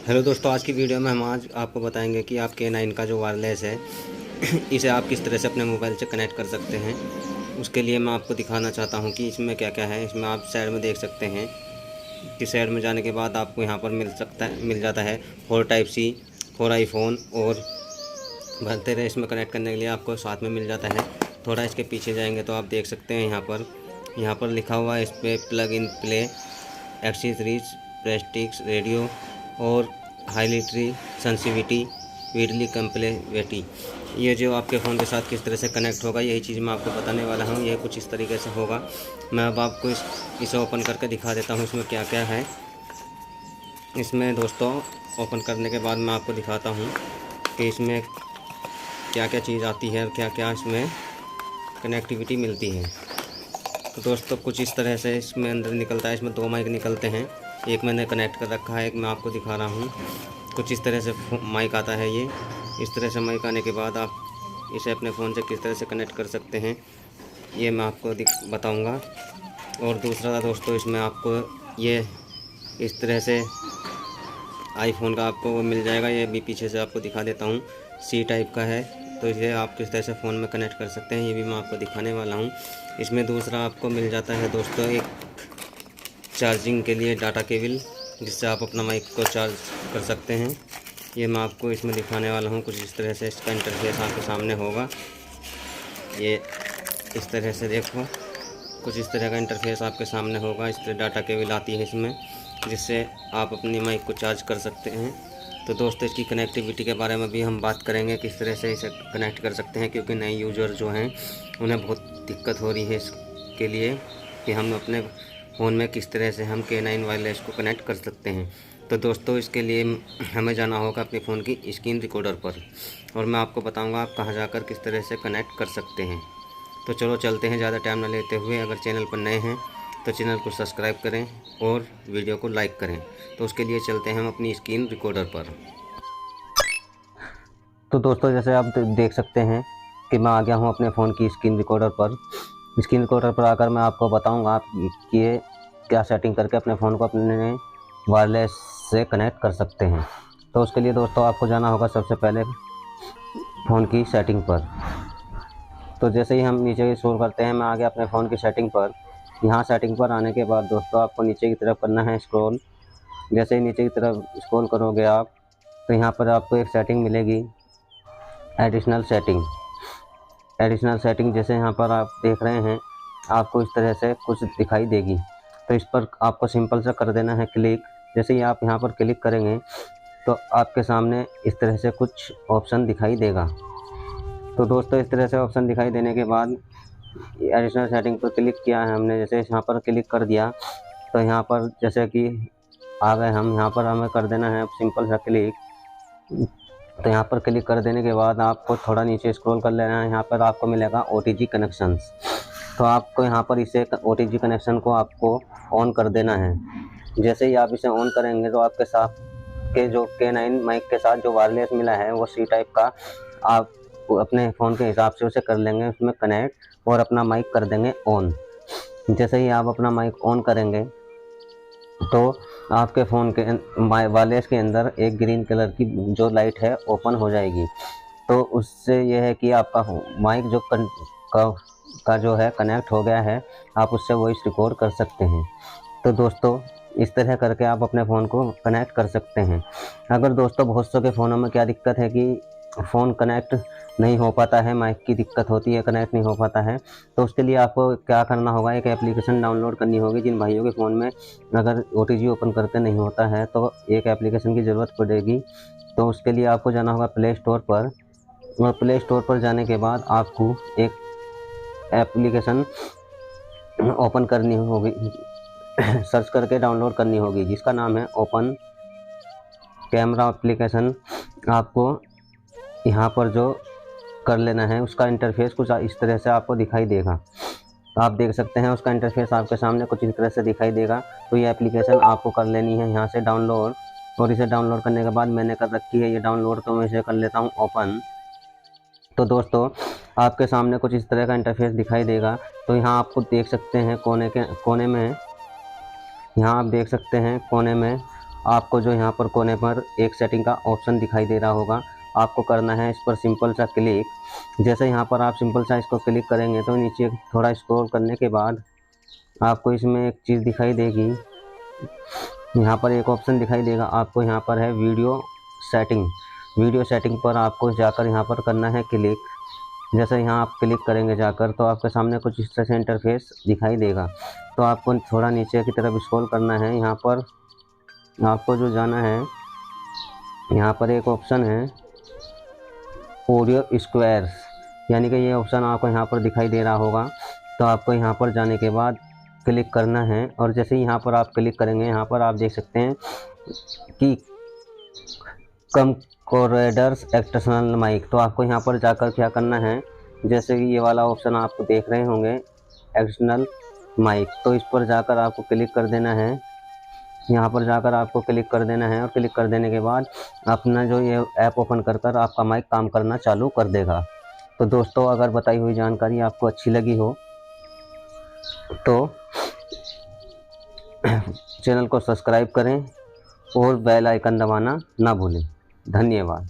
Hello दोस्तों, आज की वीडियो में हम आज आपको बताएंगे कि आप K9 का जो वायरलेस है इसे आप किस तरह से अपने मोबाइल से कनेक्ट कर सकते हैं। उसके लिए मैं आपको दिखाना चाहता हूं कि इसमें क्या क्या है। इसमें आप साइड में देख सकते हैं कि साइड में जाने के बाद आपको यहां पर मिल जाता है 4 टाइप सी 4 आईफोन और भरते रहे। इसमें कनेक्ट करने के लिए आपको साथ में मिल जाता है। थोड़ा इसके पीछे जाएंगे तो आप देख सकते हैं यहाँ पर लिखा हुआ है इस पर प्लग इन प्ले एक्सेसरीज प्रेस्टिक्स रेडियो और हाईलाइटरी सेंसिटिविटी वीडली कंप्लेविटी। ये जो आपके फ़ोन के साथ किस तरह से कनेक्ट होगा, यही चीज़ मैं आपको बताने वाला हूँ। ये कुछ इस तरीके से होगा। मैं अब आपको इसे ओपन करके दिखा देता हूँ इसमें क्या क्या है। इसमें दोस्तों ओपन करने के बाद मैं आपको दिखाता हूँ कि इसमें क्या क्या चीज़ आती है और क्या क्या इसमें कनेक्टिविटी मिलती है। तो दोस्तों कुछ इस तरह से इसमें अंदर निकलता है। इसमें 2 माइक निकलते हैं, एक मैंने कनेक्ट कर रखा है, एक मैं आपको दिखा रहा हूँ। कुछ इस तरह से माइक आता है। ये इस तरह से माइक आने के बाद आप इसे अपने फ़ोन से किस तरह से कनेक्ट कर सकते हैं, ये मैं आपको बताऊँगा। और दूसरा दोस्तों, इसमें आपको ये इस तरह से आईफोन का आपको वो मिल जाएगा। ये भी पीछे से आपको दिखा देता हूँ, सी टाइप का है। तो इसे आप किस तरह से फ़ोन में कनेक्ट कर सकते हैं, ये भी मैं आपको दिखाने वाला हूँ। इसमें दूसरा आपको मिल जाता है दोस्तों एक चार्जिंग के लिए डाटा केबल, जिससे आप अपना माइक को चार्ज कर सकते हैं। ये मैं आपको इसमें दिखाने वाला हूँ। कुछ इस तरह से इसका इंटरफेस आपके सामने होगा। ये इस तरह से देखो, कुछ इस तरह का इंटरफेस आपके सामने होगा। इस तरह डाटा केबल आती है इसमें, जिससे आप अपनी माइक को चार्ज कर सकते हैं। तो दोस्तों इसकी कनेक्टिविटी के बारे में भी हम बात करेंगे, किस तरह से इसे कनेक्ट कर सकते हैं, क्योंकि नए यूज़र जो हैं उन्हें बहुत दिक्कत हो रही है इसके लिए कि हम अपने फ़ोन में किस तरह से हम K9 वायरलेस को कनेक्ट कर सकते हैं। तो दोस्तों इसके लिए हमें जाना होगा अपने फ़ोन की स्क्रीन रिकॉर्डर पर, और मैं आपको बताऊंगा आप कहां जाकर किस तरह से कनेक्ट कर सकते हैं। तो चलो चलते हैं, ज़्यादा टाइम ना लेते हुए। अगर चैनल पर नए हैं तो चैनल को सब्सक्राइब करें और वीडियो को लाइक करें। तो उसके लिए चलते हैं हम अपनी स्क्रीन रिकॉर्डर पर। तो दोस्तों जैसे आप देख सकते हैं कि मैं आ गया हूं अपने फ़ोन की स्क्रीन रिकॉर्डर पर। स्क्रीन रिकॉर्डर पर आकर मैं आपको बताऊंगा आप कि क्या सेटिंग करके अपने फ़ोन को अपने वायरलेस से कनेक्ट कर सकते हैं। तो उसके लिए दोस्तों आपको जाना होगा सबसे पहले फ़ोन की सेटिंग पर। तो जैसे ही हम नीचे स्क्रॉल करते हैं, मैं आ गया अपने फ़ोन की सेटिंग पर। यहाँ सेटिंग पर आने के बाद दोस्तों आपको नीचे की तरफ करना है स्क्रॉल। जैसे ही नीचे की तरफ स्क्रॉल करोगे आप, तो यहाँ पर आपको एक सेटिंग मिलेगी, एडिशनल सेटिंग। एडिशनल सेटिंग जैसे यहाँ पर आप देख रहे हैं, आपको इस तरह से कुछ दिखाई देगी। तो इस पर आपको सिंपल सा कर देना है क्लिक। जैसे ही आप यहाँ पर क्लिक करेंगे तो आपके सामने इस तरह से कुछ ऑप्शन दिखाई देगा। तो दोस्तों इस तरह से ऑप्शन दिखाई देने के बाद एडिशनल सेटिंग पर क्लिक किया है हमने। जैसे यहाँ पर क्लिक कर दिया तो यहाँ पर जैसे कि आ गए हम, यहाँ पर हमें कर देना है सिंपल सा क्लिक। तो यहाँ पर क्लिक कर देने के बाद आपको थोड़ा नीचे स्क्रॉल कर लेना है। यहाँ पर आपको मिलेगा OTG कनेक्शंस। तो आपको यहाँ पर इसे OTG कनेक्शन को आपको ऑन कर देना है। जैसे ही आप इसे ऑन करेंगे तो आपके साथ के जो K9 माइक के साथ जो वायरलेस मिला है वो सी टाइप का, आप अपने फ़ोन के हिसाब से उसे कर लेंगे उसमें कनेक्ट और अपना माइक कर देंगे ऑन। जैसे ही आप अपना माइक ऑन करेंगे तो आपके फ़ोन के वायरलेस के अंदर एक ग्रीन कलर की जो लाइट है ओपन हो जाएगी। तो उससे यह है कि आपका माइक जो का जो है कनेक्ट हो गया है, आप उससे वॉइस रिकॉर्ड कर सकते हैं। तो दोस्तों इस तरह करके आप अपने फ़ोन को कनेक्ट कर सकते हैं। अगर दोस्तों बहुत सौ के फ़ोनों में क्या दिक्कत है कि फ़ोन कनेक्ट नहीं हो पाता है, माइक की दिक्कत होती है, कनेक्ट नहीं हो पाता है, तो उसके लिए आपको क्या करना होगा, एक एप्लीकेशन डाउनलोड करनी होगी। जिन भाइयों के फ़ोन में अगर OTG ओपन करके नहीं होता है तो एक एप्लीकेशन की ज़रूरत पड़ेगी। तो उसके लिए आपको जाना होगा प्ले स्टोर पर, और प्ले स्टोर पर जाने के बाद आपको एक एप्लीकेशन ओपन करनी होगी, सर्च करके डाउनलोड करनी होगी, जिसका नाम है ओपन कैमरा एप्लीकेशन। आपको यहाँ पर जो कर लेना है उसका इंटरफेस कुछ इस तरह से आपको दिखाई देगा। तो आप देख सकते हैं उसका इंटरफेस आपके सामने कुछ इस तरह से दिखाई देगा। तो ये एप्लीकेशन आपको कर लेनी है यहाँ से डाउनलोड, और इसे डाउनलोड करने के बाद मैंने कर रखी है ये डाउनलोड, तो मैं इसे कर लेता हूँ ओपन। तो दोस्तों आपके सामने कुछ इस तरह का इंटरफेस दिखाई देगा। तो यहाँ आपको देख सकते हैं कोने में, यहाँ आप देख सकते हैं कोने में आपको जो यहाँ पर कोने पर एक सेटिंग का ऑप्शन दिखाई दे रहा होगा, आपको करना है इस पर सिंपल सा क्लिक। जैसे यहाँ पर आप सिंपल सा इसको क्लिक करेंगे तो नीचे थोड़ा स्क्रॉल करने के बाद आपको इसमें एक चीज़ दिखाई देगी, यहाँ पर एक ऑप्शन दिखाई देगा आपको, यहाँ पर है वीडियो सेटिंग। वीडियो सेटिंग पर आपको जाकर यहाँ पर करना है क्लिक। जैसे यहाँ आप क्लिक करेंगे जाकर तो आपके सामने कुछ इस तरह से इंटरफेस दिखाई देगा। तो आपको थोड़ा नीचे की तरफ स्क्रॉल करना है, यहाँ पर आपको जो जाना है, यहाँ पर एक ऑप्शन है ऑडियो स्क्वायर्स, यानी कि ये ऑप्शन आपको यहाँ पर दिखाई दे रहा होगा। तो आपको यहाँ पर जाने के बाद क्लिक करना है, और जैसे ही यहाँ पर आप क्लिक करेंगे, यहाँ पर आप देख सकते हैं कि कम कोरेडर्स एक्सटर्नल माइक। तो आपको यहाँ पर जाकर क्या करना है, जैसे कि ये वाला ऑप्शन आप देख रहे होंगे एक्सटर्नल माइक, तो इस पर जाकर आपको क्लिक कर देना है। यहाँ पर जाकर आपको क्लिक कर देना है, और क्लिक कर देने के बाद अपना जो ये ऐप ओपन कर आपका माइक काम करना चालू कर देगा। तो दोस्तों, अगर बताई हुई जानकारी आपको अच्छी लगी हो तो चैनल को सब्सक्राइब करें और बेल आइकन दबाना ना भूलें। धन्यवाद।